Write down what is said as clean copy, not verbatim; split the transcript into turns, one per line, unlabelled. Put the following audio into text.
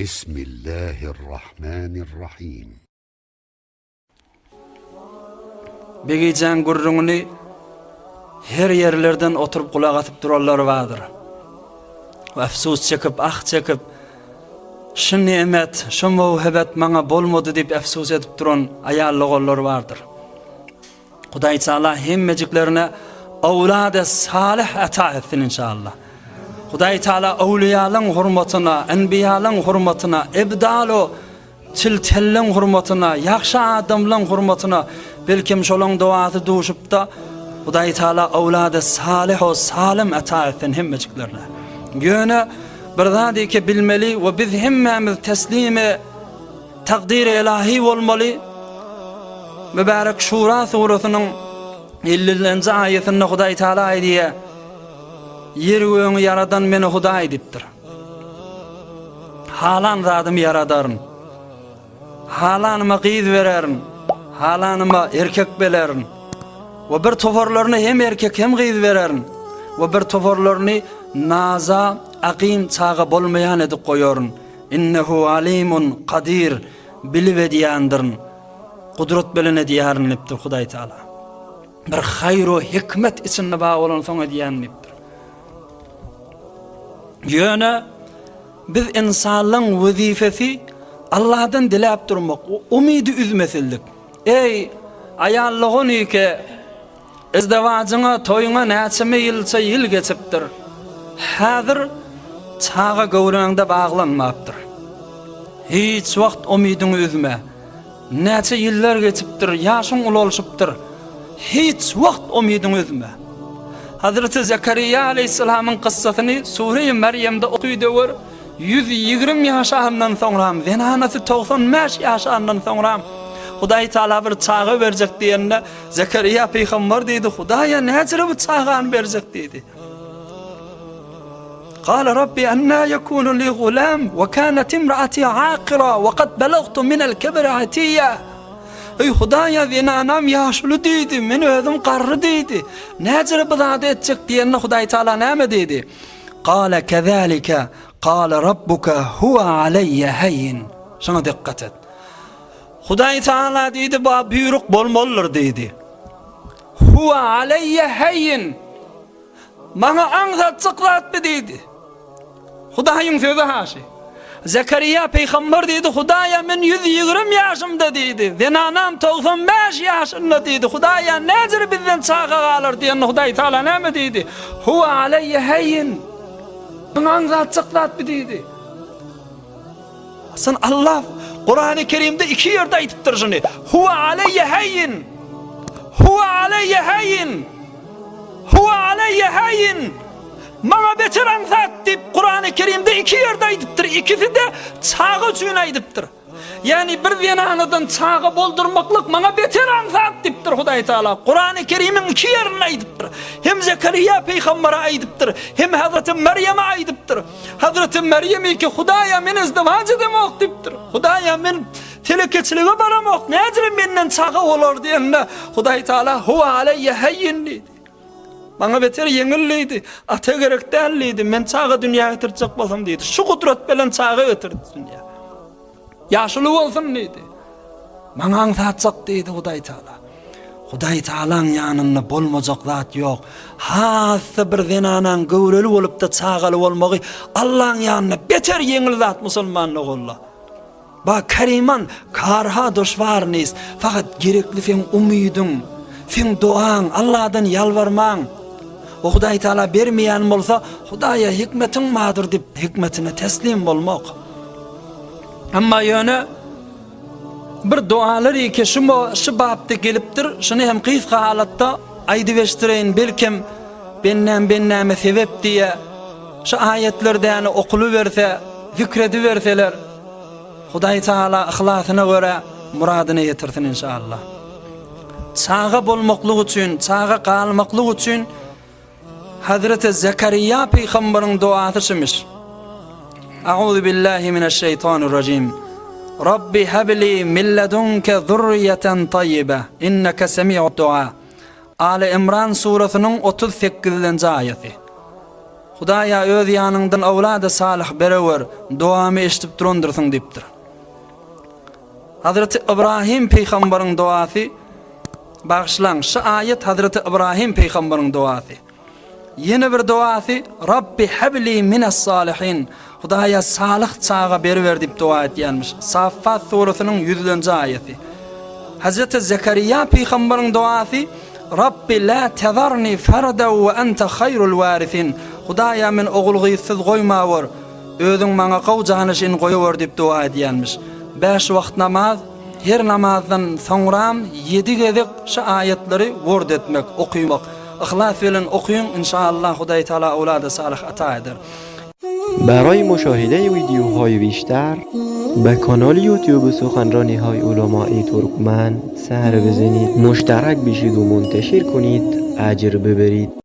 بسم الله الرحمن الرحيم.
Begijan gurrungni her yerlerden oturup kulak atıp durarlar vardır. Afsus çekip, çekip, şu nimet, şu mevhebet bana bolmadı deyip afsus edip duran ayarlı oğullar vardır. Huday Teala himmeciklerine avlad-ı salih ata etsin inşallah. Huday Teala awliyaların hurmatına, enbiyaların hurmatına, ebdalu tiltellen hurmatına, yaxşı adamların hurmatına belkim şolun duatı duşup da Huday Teala awlad-ı salih o salim ata etsin himmeciklerine. Yöne bir zadi ki bilmeli ve biz himmemiz teslimi takdir ilahi olmalı. Mübarek Şura suresinin 50. ayetinde Huday Teala diye yer göğünü yaradan meni Huday diptir. Halan zadım yaradarın. Halanıma qıyız vererin. Halanıma erkek belerin. Ve bir toforlarını hem erkek hem qıyız vererin. Ve bir toforlarını naza aqim çağı bolmayan edip koyorun. İnnehu alimun qadir bilip diyandirın. Kudret belene diyarın iptir Huday Teala. Bir hayru hikmet içinde bağ olan sonra diyan iptir. Yöne biz insanlığın vazifesi Allah'tan dilep durmak, umidi üzmesildik. Ey ayallığın ki izdivacına, toyuna neçime yılça yıl geçiptir. Hazır çağa gövreğinde bağlanmaptır. Hiç vakt umidini üzme. Neçe yıllar geçiptir, yaşın ulolşuptir. Hiç vakt umidini üzme. Hazreti Zekeriya aleyhisselamın kıssasını Sure-i Meryem'de okuyuyor. 120 yaşından sonra, zenanası 95 yaşından sonra Huday Teala bir çağı verecek diyende Zekeriya peygamber dedi, Hudaya necre bu çağını verecek dedi. قال ربي أنا يكون لي غلام وكانت امرأتي عاقرة وقد بلغت من الكبر عتية. Ey Hudaya zinanam yaşlı dedi, men özüm qarrı dedi. Necre bıdadı edecek diyende Huday Teala neme dedi? قال كذلك قال ربك هو علي هين. Şuna dikkat et. Huday Teala dedi, bu büyürük bolmalıdır dedi. Huwa aleyye hayyin. Bana anlatacaklar mı dedi. Hudayın sözü haşi. Zekeriya peygamber dedi, Hudaya men 120 yaşımda dedi. Zenanam 95 yaşında dedi. Hudaya necre bizden çağa kalır diyen Huday Teala ne mi dedi? Huwa aleyye hayyin. Bana anlatacaklar mı dedi. Sen Allah Kur'an-ı Kerim'de iki yerde ayıptır şunu. Huwa aleyye hayyin. Huwa aleyye hayyin. Huwa aleyye hayyin. Bana beter anlat deyip Kur'an-ı Kerim'de iki yerde ayıptır. İkisi de çağı üçün ayıptır. Yani bir zenanadan çağı boldurmaklık bana beter anlat deyiptir Huday Teala. Kur'an-ı Kerim'in iki yerine ayıptır. Hem Zekeriya peygambere ayıptır, hem Hazreti Meryem'e ayıptır. Hazreti Meryem'i ki Hudaya men izdivacı demek deyiptir. Hudaya men telekeçiliğe baramak, necre menden çağı olur diyende Huday Teala huwa aleyye hayyin dedi. Bana beter yengilliydi, ata gerek değilliydi, men çağı dünyaya getirecek bolsam dedi. Şu kudret bilen çağı getirdi dünya. Yaşlı olsun dedi. Bana anlatacak dedi Huday Teala. Huday Teala'nın yanında bolmacak zat yok. Hası bir zenanan gövreli olup da çağalı olmağı Allah'ın yanına beter yengil zat musulmanlık olla. Bak kariman karha düşvarınız, fakat gerekli fen umidin, fen duan, Allah'dan yalvarman. O Huday Teala bermeyen olsa Hudaya hikmetin madır deyip hikmetine teslim olmak. Ama yöne bir duaları ki şu babda geliptir, şunu hem kıyıska halatta aydıveştireyin, belkim benname sebep diye şu ayetlerden okulu verse, fikredi verseler, Huday Teala ihlasına göre muradını yetirsin inşallah. Çağa bolmaklık için, çağa kalmaklık için Hazreti Zekeriya peygamberin duası şumiş. A'udhu billahi mineşşeytanirracim. Rabbi habli min ledunke zurriyeten tayyibe inneke semi'ud dua. Ali İmran suresinin 38. ayeti. Hudaýa öz ýanyndan awlada salih berewer, duamy eşitip durandyrsyň diýipdir. Hazreti İbrahim peýgamberiň duasy bağışlan, şu ayet Hazreti İbrahim peýgamberiň duasy. Yeni bir duasy, Rabbi habli minas salihin. Hudaýa salih çağa beriver diýip dua etýänmiş. Saffat surasynyň 100-nji aýaty. Hazreti Zekeriya peýgamberiň duasy, Rabbi la tazarni farda wa anta hayrul warithin. Hudaýa men ogulgysyz goýmawar, özüň maňa gowjanyşyn goýawer diýip dua edýänmiş. 5 wagt namaz, her namazdan soňram 7 gezek şu ayetleri word etmek, okuýmak. İhlas bilen okuýun, inşallah Hudaý Taala awlada salih ata eder.
برای مشاهده ویدیوهای بیشتر به کانال یوتیوب سخنرانی های علمای ترکمن سر بزنید، مشترک بشید و منتشر کنید، اجر ببرید.